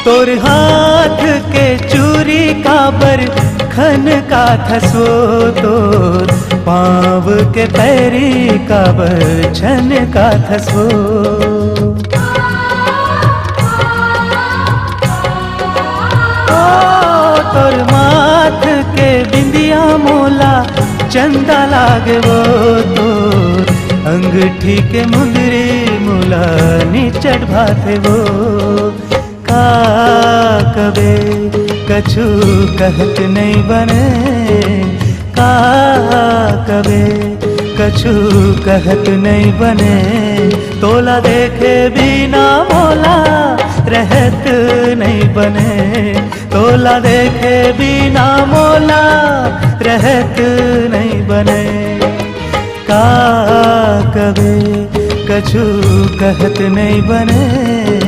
तोर हाथ के चूरी का बर खन का थसो, तोर पाँव के पैरी का बर छन का थसो। तोर माथ के बिंदिया मोला चंदा लागे वो, तोर अंगूठी के मुंदरी मोला निचट भाते वो। का कबे कछु कहत नहीं बने, का कबे कछु कहत नहीं बने। तोला देखे बिना मोला रहत नहीं बने, तोला देखे बिना मोला रहत नहीं बने। का कबे कछु कहत नहीं बने।